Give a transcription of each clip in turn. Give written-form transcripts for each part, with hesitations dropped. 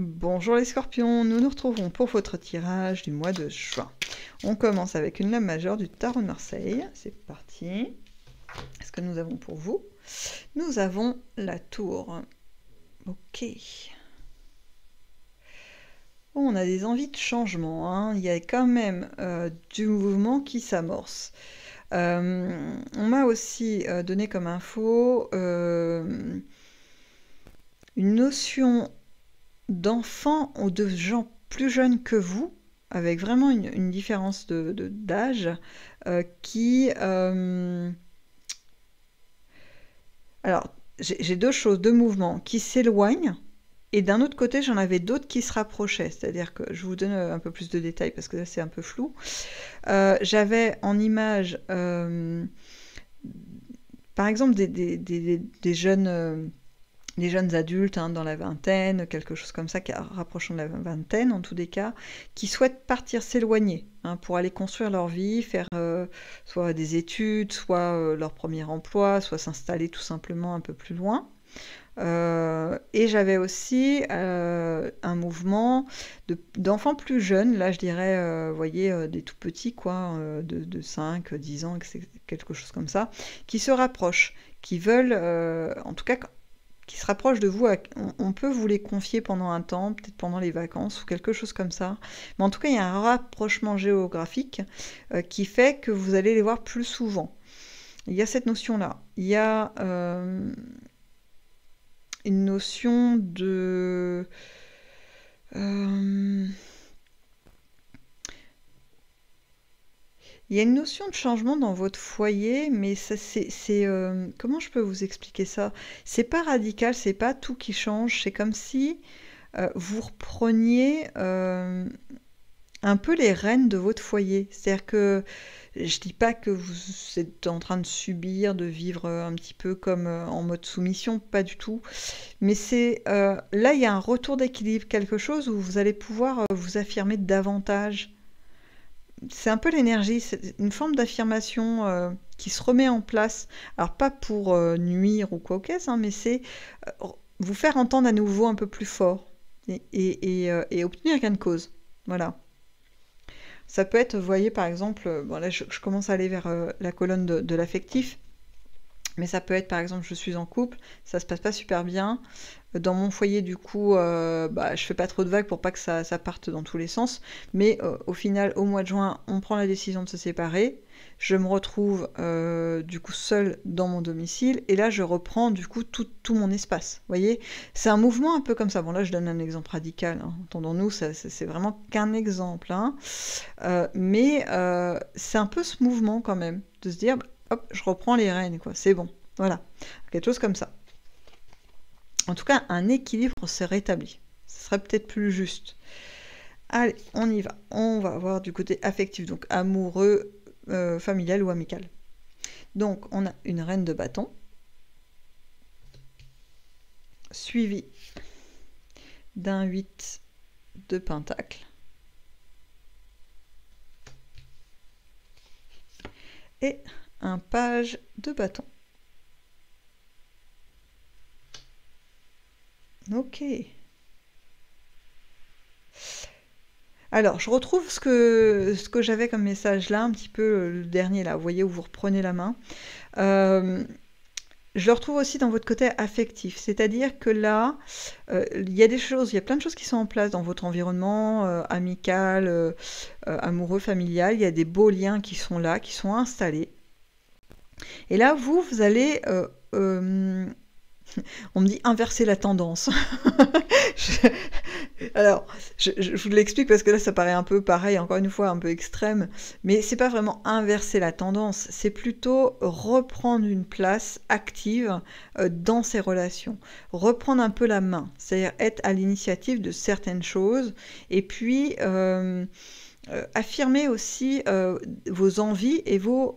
Bonjour les scorpions, nous nous retrouvons pour votre tirage du mois de juin. On commence avec une lame majeure du tarot de Marseille. C'est parti. Qu'est-ce que nous avons pour vous? Nous avons la tour. Ok. Bon, on a des envies de changement, hein. Il y a quand même du mouvement qui s'amorce. On m'a aussi donné comme info une notion d'enfants ou de gens plus jeunes que vous, avec vraiment une différence d'âge, qui... Alors, j'ai deux choses, deux mouvements qui s'éloignent, et d'un autre côté, j'en avais d'autres qui se rapprochaient. C'est-à-dire que je vous donne un peu plus de détails, parce que là, c'est un peu flou. J'avais en image, par exemple, des jeunes... des jeunes adultes, hein, dans la vingtaine, quelque chose comme ça, rapprochant de la vingtaine en tous des cas, qui souhaitent partir s'éloigner, hein, pour aller construire leur vie, faire soit des études, soit leur premier emploi, soit s'installer tout simplement un peu plus loin. Et j'avais aussi un mouvement d'enfants plus jeunes, là je dirais, vous voyez, des tout petits, quoi, de 5, 10 ans, quelque chose comme ça, qui se rapprochent, qui veulent, en tout cas, qui se rapprochent de vous. On peut vous les confier pendant un temps, peut-être pendant les vacances ou quelque chose comme ça. Mais en tout cas, il y a un rapprochement géographique qui fait que vous allez les voir plus souvent. Il y a cette notion-là. Il y a une notion de... il y a une notion de changement dans votre foyer, mais ça, comment je peux vous expliquer ça? C'est pas radical, c'est pas tout qui change. C'est comme si vous repreniez un peu les rênes de votre foyer. C'est-à-dire que je dis pas que vous êtes en train de subir, de vivre un petit peu comme en mode soumission, pas du tout. Mais c'est là, il y a un retour d'équilibre, quelque chose où vous allez pouvoir vous affirmer davantage. C'est un peu l'énergie, c'est une forme d'affirmation qui se remet en place. Alors pas pour nuire ou quoi qu'est-ce, hein, mais c'est vous faire entendre à nouveau un peu plus fort et obtenir gain de cause. Voilà. Ça peut être, vous voyez par exemple, bon là je commence à aller vers la colonne de l'affectif, mais ça peut être par exemple je suis en couple, ça se passe pas super bien. Dans mon foyer, du coup, je fais pas trop de vagues pour pas que ça parte dans tous les sens. Mais au final, au mois de juin, on prend la décision de se séparer. Je me retrouve du coup seule dans mon domicile. Et là, je reprends du coup tout mon espace. Vous voyez, c'est un mouvement un peu comme ça. Bon, là, je donne un exemple radical, hein. Entendons-nous, c'est vraiment qu'un exemple, hein. Mais c'est un peu ce mouvement quand même, de se dire, hop, je reprends les rênes, quoi. C'est bon. Voilà. Quelque chose comme ça. En tout cas, un équilibre se rétablit. Ce serait peut-être plus juste. Allez, on y va. On va voir du côté affectif, donc amoureux, familial ou amical. Donc, on a une reine de bâton, suivie d'un 8 de pentacle, et un page de bâton. Ok. Alors, je retrouve ce que j'avais comme message là, un petit peu le dernier là, vous voyez, où vous reprenez la main. Je le retrouve aussi dans votre côté affectif, c'est-à-dire que là, il y a des choses, il y a plein de choses qui sont en place dans votre environnement amical, amoureux, familial. Il y a des beaux liens qui sont là, qui sont installés. Et là, vous allez... on me dit inverser la tendance. Alors, je vous l'explique parce que là, ça paraît un peu pareil, encore une fois, un peu extrême, mais c'est pas vraiment inverser la tendance, c'est plutôt reprendre une place active dans ces relations, reprendre un peu la main, c'est-à-dire être à l'initiative de certaines choses, et puis affirmer aussi vos envies et vos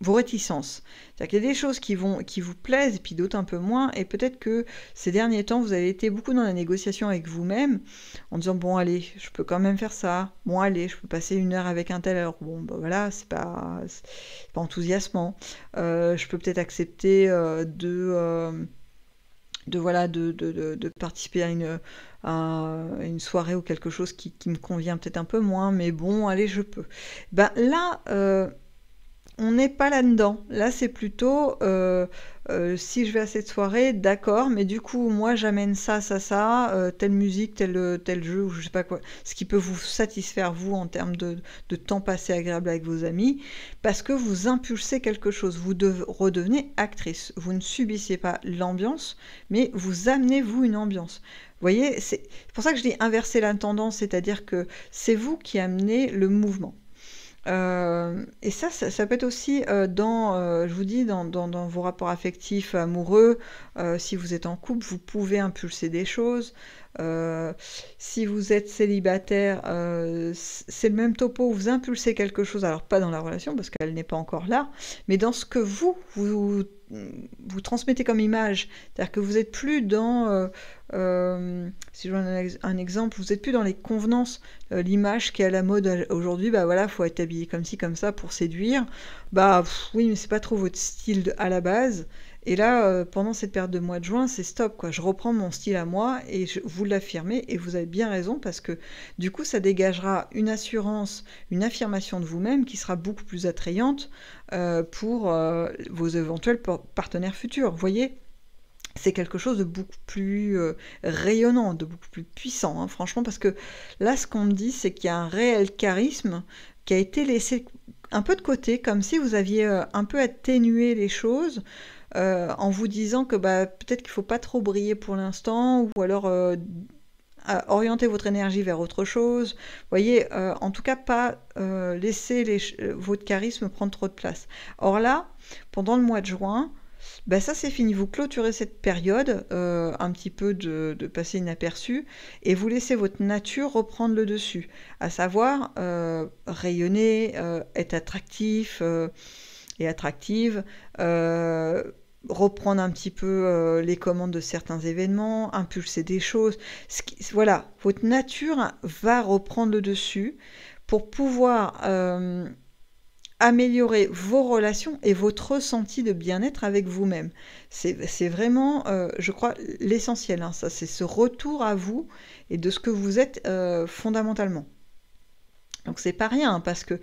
réticences. C'est-à-dire qu'il y a des choses qui vous plaisent et puis d'autres un peu moins, et peut-être que ces derniers temps, vous avez été beaucoup dans la négociation avec vous-même, en disant, bon allez, je peux quand même faire ça, bon allez, je peux passer 1 heure avec un tel, alors bon, bah voilà, c'est pas enthousiasmant, je peux peut-être accepter voilà, de participer à une soirée ou quelque chose qui me convient peut-être un peu moins, mais bon, allez, je peux. Ben là, on n'est pas là-dedans. Là, c'est plutôt si je vais à cette soirée, d'accord, mais du coup, moi, j'amène ça, telle musique, tel jeu, ou je sais pas quoi, ce qui peut vous satisfaire, vous, en termes de temps passé agréable avec vos amis, parce que vous impulsez quelque chose, vous redevenez actrice. Vous ne subissez pas l'ambiance, mais vous amenez, vous, une ambiance. Vous voyez, c'est pour ça que je dis inverser la tendance, c'est-à-dire que c'est vous qui amenez le mouvement. Et ça peut être aussi je vous dis, dans vos rapports affectifs, amoureux, si vous êtes en couple, vous pouvez impulser des choses. Si vous êtes célibataire, c'est le même topo, vous impulsez quelque chose, alors pas dans la relation parce qu'elle n'est pas encore là, mais dans ce que vous transmettez comme image. C'est-à-dire que vous n'êtes plus dans, si je donne un exemple, vous n'êtes plus dans les convenances, l'image qui est à la mode aujourd'hui, bah voilà, faut être habillé comme ci, comme ça pour séduire. Bah oui, mais c'est pas trop votre style à la base. Et là, pendant cette période de mois de juin, c'est stop, quoi. Je reprends mon style à moi et vous l'affirmez et vous avez bien raison parce que du coup, ça dégagera une assurance, une affirmation de vous-même qui sera beaucoup plus attrayante pour vos éventuels partenaires futurs. Vous voyez ? C'est quelque chose de beaucoup plus rayonnant, de beaucoup plus puissant, hein, franchement, parce que là, ce qu'on me dit, c'est qu'il y a un réel charisme qui a été laissé un peu de côté, comme si vous aviez un peu atténué les choses, en vous disant que bah, peut-être qu'il ne faut pas trop briller pour l'instant, ou alors orienter votre énergie vers autre chose. Vous voyez, en tout cas, pas laisser votre charisme prendre trop de place. Or là, pendant le mois de juin, ben ça c'est fini, vous clôturez cette période, un petit peu de passer inaperçu, et vous laissez votre nature reprendre le dessus, à savoir rayonner, être attractif et attractive, reprendre un petit peu les commandes de certains événements, impulser des choses. Voilà, votre nature va reprendre le dessus pour pouvoir améliorer vos relations et votre ressenti de bien-être avec vous-même. C'est vraiment, je crois, l'essentiel, hein, ça, c'est ce retour à vous et de ce que vous êtes fondamentalement. Donc c'est pas rien, hein, parce que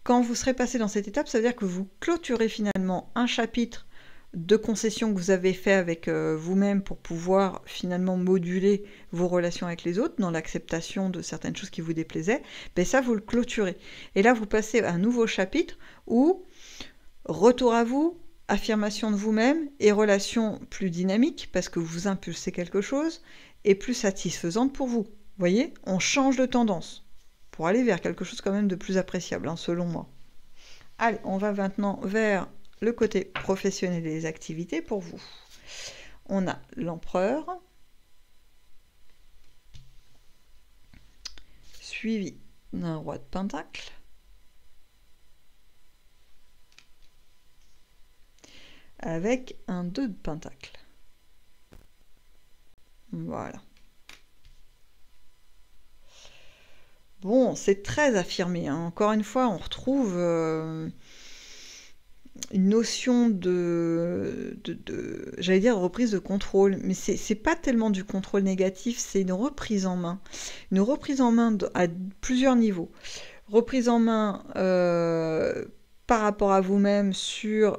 quand vous serez passé dans cette étape, ça veut dire que vous clôturez finalement un chapitre de concessions que vous avez fait avec vous-même pour pouvoir finalement moduler vos relations avec les autres dans l'acceptation de certaines choses qui vous déplaisaient, ben ça vous le clôturez. Et là vous passez à un nouveau chapitre où retour à vous, affirmation de vous-même et relations plus dynamiques parce que vous impulsez quelque chose et plus satisfaisante pour vous. Vous voyez, on change de tendance pour aller vers quelque chose quand même de plus appréciable, hein, selon moi. Allez, on va maintenant vers le côté professionnel des activités pour vous. On a l'empereur, suivi d'un roi de pentacle, avec un 2 de pentacle. Voilà. Bon, c'est très affirmé, hein. Encore une fois, on retrouve une notion j'allais dire reprise de contrôle, mais c'est pas tellement du contrôle négatif, c'est une reprise en main. Une reprise en main à plusieurs niveaux. Reprise en main par rapport à vous-même sur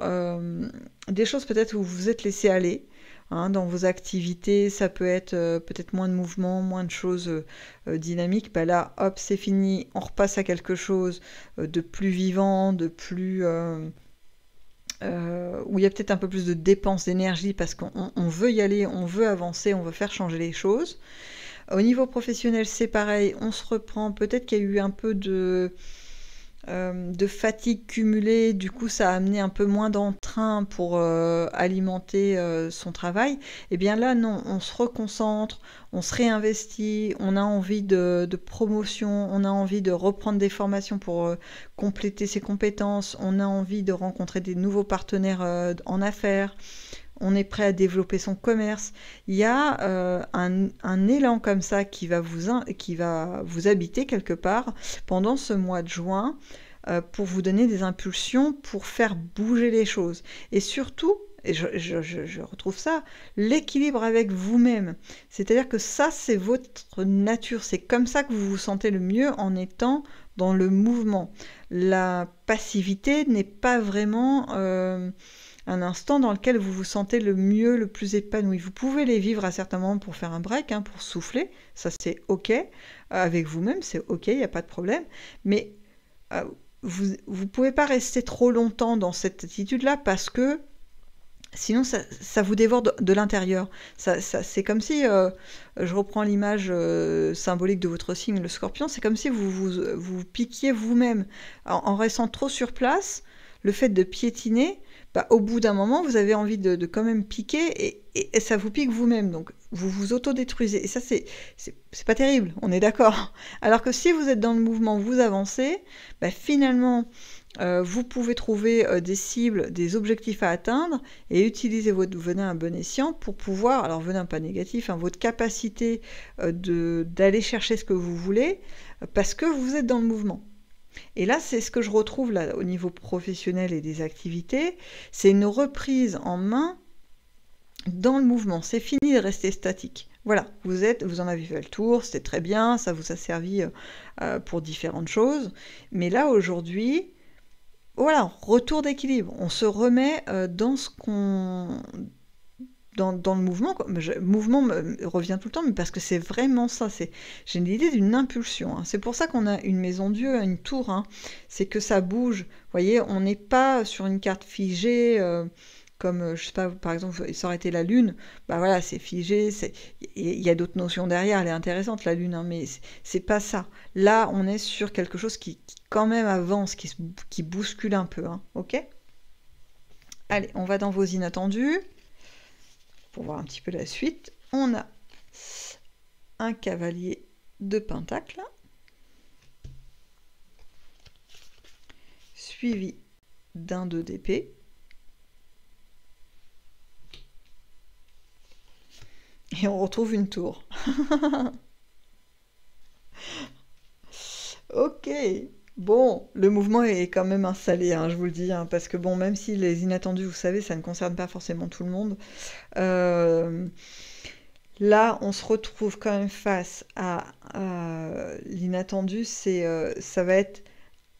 des choses peut-être où vous vous êtes laissé aller. Hein, dans vos activités, ça peut être peut-être moins de mouvement, moins de choses dynamiques. Ben là, hop, c'est fini, on repasse à quelque chose de plus vivant, de plus... où il y a peut-être un peu plus de dépenses d'énergie parce qu'on veut y aller, on veut avancer, on veut faire changer les choses. Au niveau professionnel, c'est pareil, on se reprend, peut-être qu'il y a eu un peu de fatigue cumulée, du coup ça a amené un peu moins d'entrain pour alimenter son travail. Et bien là non, on se reconcentre, on se réinvestit, on a envie de promotion, on a envie de reprendre des formations pour compléter ses compétences, on a envie de rencontrer des nouveaux partenaires en affaires, on est prêt à développer son commerce. Il y a un élan comme ça qui va vous habiter quelque part pendant ce mois de juin pour vous donner des impulsions, pour faire bouger les choses. Et surtout, et je retrouve ça, l'équilibre avec vous-même. C'est-à-dire que ça, c'est votre nature. C'est comme ça que vous vous sentez le mieux en étant dans le mouvement. La passivité n'est pas vraiment un instant dans lequel vous vous sentez le mieux, le plus épanoui. Vous pouvez les vivre à certains moments pour faire un break, hein, pour souffler. Ça, c'est OK. Avec vous-même, c'est OK, il n'y a pas de problème. Mais vous ne pouvez pas rester trop longtemps dans cette attitude-là parce que sinon ça vous dévore de l'intérieur. C'est comme si, je reprends l'image symbolique de votre signe, le scorpion, c'est comme si vous piquiez vous-même. En restant trop sur place, le fait de piétiner, bah, au bout d'un moment, vous avez envie de quand même piquer et ça vous pique vous-même. Donc, vous vous autodétruisez. Et ça, c'est pas terrible, on est d'accord. Alors que si vous êtes dans le mouvement, vous avancez, bah, finalement, vous pouvez trouver des cibles, des objectifs à atteindre et utiliser votre venin à bon escient pour pouvoir, alors venin pas négatif, hein, votre capacité d'aller chercher ce que vous voulez parce que vous êtes dans le mouvement. Et là, c'est ce que je retrouve là, au niveau professionnel et des activités, c'est une reprise en main dans le mouvement. C'est fini de rester statique. Voilà, vous en avez fait le tour, c'était très bien, ça vous a servi pour différentes choses. Mais là, aujourd'hui, voilà, retour d'équilibre. On se remet dans ce qu'on... Dans le mouvement, mouvement me revient tout le temps, mais parce que c'est vraiment ça. J'ai l'idée d'une impulsion. Hein. C'est pour ça qu'on a une maison Dieu, une tour. Hein. C'est que ça bouge. Vous voyez, on n'est pas sur une carte figée, comme, je sais pas, par exemple, ça aurait été la Lune. Bah voilà, c'est figé. Il y a d'autres notions derrière. Elle est intéressante, la Lune, hein, mais c'est pas ça. Là, on est sur quelque chose qui quand même avance, qui bouscule un peu. Hein. Ok ? Allez, on va dans vos inattendus. Pour voir un petit peu la suite, on a un cavalier de pentacle, suivi d'un 2 d'épée, et on retrouve une tour. Ok, bon, le mouvement est quand même installé, hein, je vous le dis, hein, parce que bon, même si les inattendus, vous savez, ça ne concerne pas forcément tout le monde, là, on se retrouve quand même face à l'inattendu, ça va être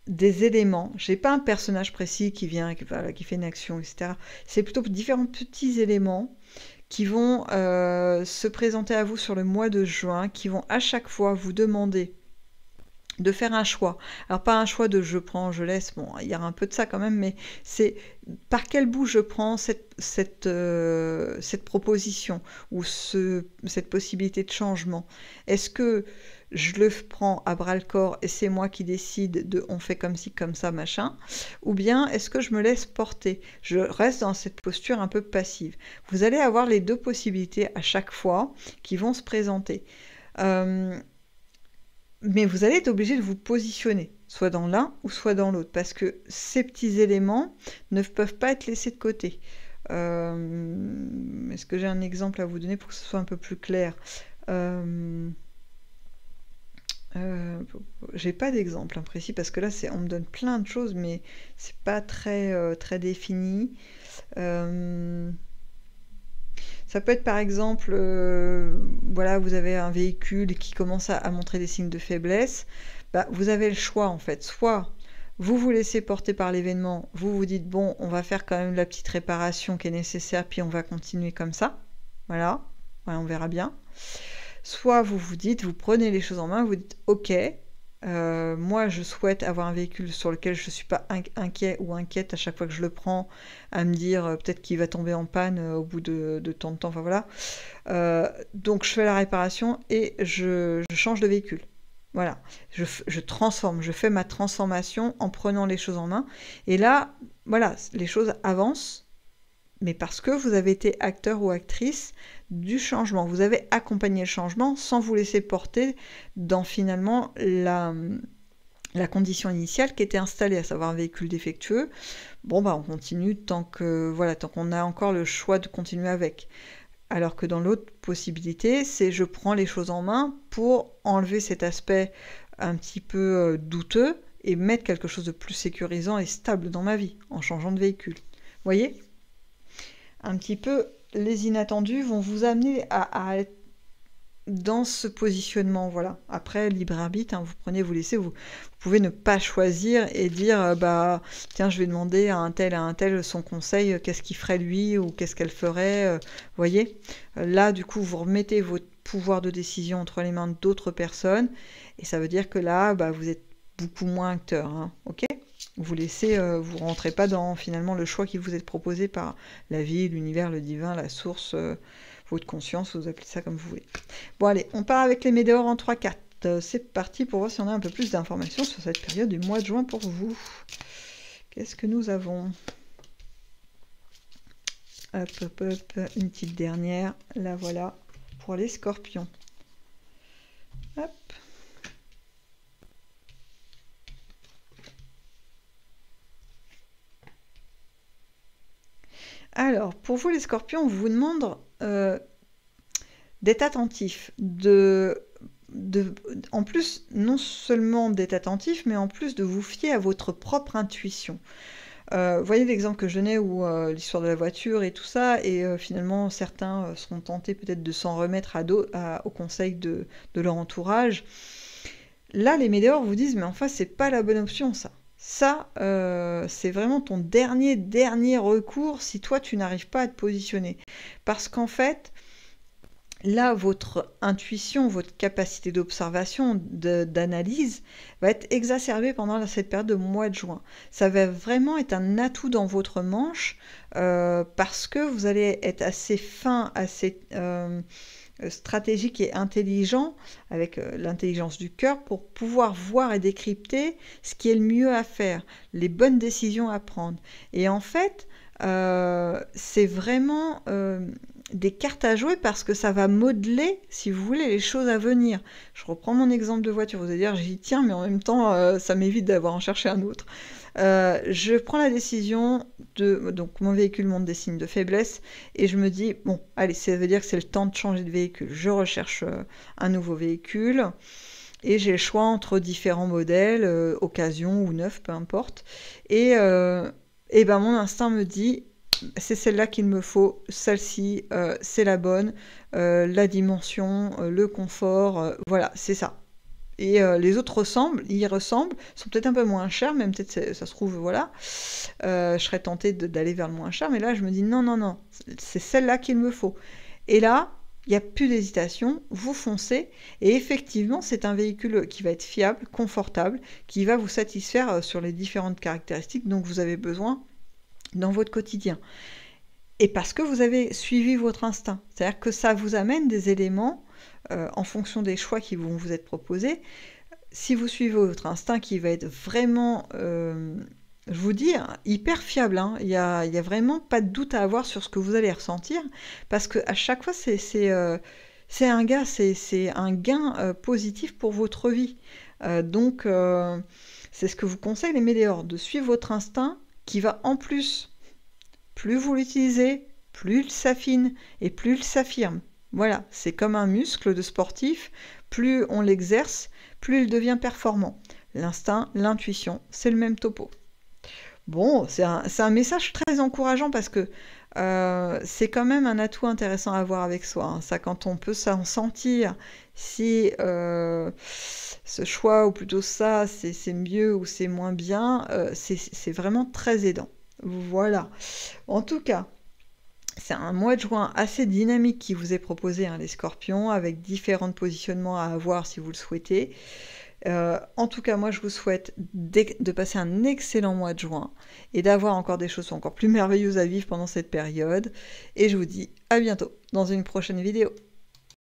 des éléments. J'ai pas un personnage précis qui vient, qui fait une action, etc. C'est plutôt différents petits éléments qui vont se présenter à vous sur le mois de juin, qui vont à chaque fois vous demander de faire un choix. Alors pas un choix de je prends, je laisse, bon, il y aura un peu de ça quand même, mais c'est par quel bout je prends cette proposition ou cette possibilité de changement. Est-ce que je le prends à bras-le-corps et c'est moi qui décide de on fait comme ci, comme ça, machin, ou bien est-ce que je me laisse porter? Je reste dans cette posture un peu passive. Vous allez avoir les deux possibilités à chaque fois qui vont se présenter. Mais vous allez être obligé de vous positionner, soit dans l'un ou soit dans l'autre, parce que ces petits éléments ne peuvent pas être laissés de côté. Est-ce que j'ai un exemple à vous donner pour que ce soit un peu plus clair? J'ai pas d'exemple précis, parce que là, on me donne plein de choses, mais c'est pas très, très défini. Ça peut être par exemple, voilà, vous avez un véhicule qui commence à montrer des signes de faiblesse. Bah, vous avez le choix en fait. Soit vous vous laissez porter par l'événement, vous vous dites bon, on va faire quand même la petite réparation qui est nécessaire, puis on va continuer comme ça. Voilà, ouais, on verra bien. Soit vous vous dites, vous prenez les choses en main, vous dites ok, moi je souhaite avoir un véhicule sur lequel je ne suis pas inquiet ou inquiète à chaque fois que je le prends, à me dire peut-être qu'il va tomber en panne au bout de tant de temps, enfin voilà. Donc je fais la réparation et je change de véhicule. Voilà, je transforme, je fais ma transformation en prenant les choses en main. Et là, voilà, les choses avancent, mais parce que vous avez été acteur ou actrice du changement. Vous avez accompagné le changement sans vous laisser porter dans finalement la condition initiale qui était installée, à savoir un véhicule défectueux. Bon, bah on continue tant qu'on a encore le choix de continuer avec. Alors que dans l'autre possibilité, c'est je prends les choses en main pour enlever cet aspect un petit peu douteux et mettre quelque chose de plus sécurisant et stable dans ma vie en changeant de véhicule. Vous voyez ? un petit peu, les inattendus vont vous amener à être dans ce positionnement, voilà. Après, libre arbitre, hein, vous prenez, vous laissez, vous pouvez ne pas choisir et dire, bah, tiens, je vais demander à un tel son conseil, qu'est-ce qu'il ferait lui ou qu'est-ce qu'elle ferait, voyez. Là, du coup, vous remettez votre pouvoir de décision entre les mains d'autres personnes et ça veut dire que là, bah, vous êtes beaucoup moins acteur, hein, ok? Vous laissez, vous rentrez pas dans finalement le choix qui vous est proposé par la vie, l'univers, le divin, la source, votre conscience, vous appelez ça comme vous voulez. Bon allez, on part avec les météores en 3-4. C'est parti pour voir si on a un peu plus d'informations sur cette période du mois de juin pour vous. Qu'est-ce que nous avons? Hop, hop, hop, une petite dernière. La voilà, pour les scorpions. Hop. Alors, pour vous les scorpions, on vous demande d'être attentif, en plus, non seulement d'être attentif, mais en plus de vous fier à votre propre intuition. Voyez l'exemple que je donnais où l'histoire de la voiture et tout ça, et finalement certains seront tentés peut-être de s'en remettre au conseil de leur entourage. Là, les météores vous disent, mais enfin, c'est pas la bonne option, ça. Ça, c'est vraiment ton dernier recours si toi, tu n'arrives pas à te positionner. Parce qu'en fait, là, votre intuition, votre capacité d'observation, d'analyse, va être exacerbée pendant cette période de mois de juin. Ça va vraiment être un atout dans votre manche parce que vous allez être assez fin, assez stratégique et intelligent, avec l'intelligence du cœur, pour pouvoir voir et décrypter ce qui est le mieux à faire, les bonnes décisions à prendre. Et en fait, c'est vraiment des cartes à jouer parce que ça va modeler, si vous voulez, les choses à venir. Je reprends mon exemple de voiture, vous allez dire j'y tiens, mais en même temps ça m'évite d'avoir en cherché un autre. Je prends la décision donc mon véhicule montre des signes de faiblesse et je me dis bon allez, ça veut dire que c'est le temps de changer de véhicule. Je recherche un nouveau véhicule et j'ai le choix entre différents modèles, occasion ou neuf, peu importe. Et ben mon instinct me dit c'est celle-là qu'il me faut, celle-ci c'est la bonne, la dimension, le confort, voilà, c'est ça. Et les autres y ressemblent, sont peut-être un peu moins chers, même peut-être ça se trouve, voilà. Je serais tentée d'aller vers le moins cher, mais là je me dis non, c'est celle-là qu'il me faut. Et là, il n'y a plus d'hésitation, vous foncez, et effectivement c'est un véhicule qui va être fiable, confortable, qui va vous satisfaire sur les différentes caractéristiques dont vous avez besoin dans votre quotidien. Et parce que vous avez suivi votre instinct, c'est-à-dire que ça vous amène des éléments en fonction des choix qui vont vous être proposés. Si vous suivez votre instinct qui va être vraiment, je vous dis, hyper fiable, hein. Il y a vraiment pas de doute à avoir sur ce que vous allez ressentir, parce qu'à chaque fois, c'est un gain positif pour votre vie. Donc, c'est ce que vous conseille les météores, de suivre votre instinct qui va en plus, plus vous l'utilisez, plus il s'affine et plus il s'affirme. Voilà, c'est comme un muscle de sportif, plus on l'exerce, plus il devient performant. L'instinct, l'intuition, c'est le même topo. Bon, c'est un message très encourageant parce que c'est quand même un atout intéressant à avoir avec soi, hein. Ça, quand on peut s'en sentir si ce choix, ou plutôt ça, c'est mieux ou c'est moins bien, c'est vraiment très aidant. Voilà. En tout cas, c'est un mois de juin assez dynamique qui vous est proposé, hein, les scorpions, avec différents positionnements à avoir si vous le souhaitez. En tout cas, moi je vous souhaite de passer un excellent mois de juin et d'avoir encore des choses encore plus merveilleuses à vivre pendant cette période. Et je vous dis à bientôt dans une prochaine vidéo.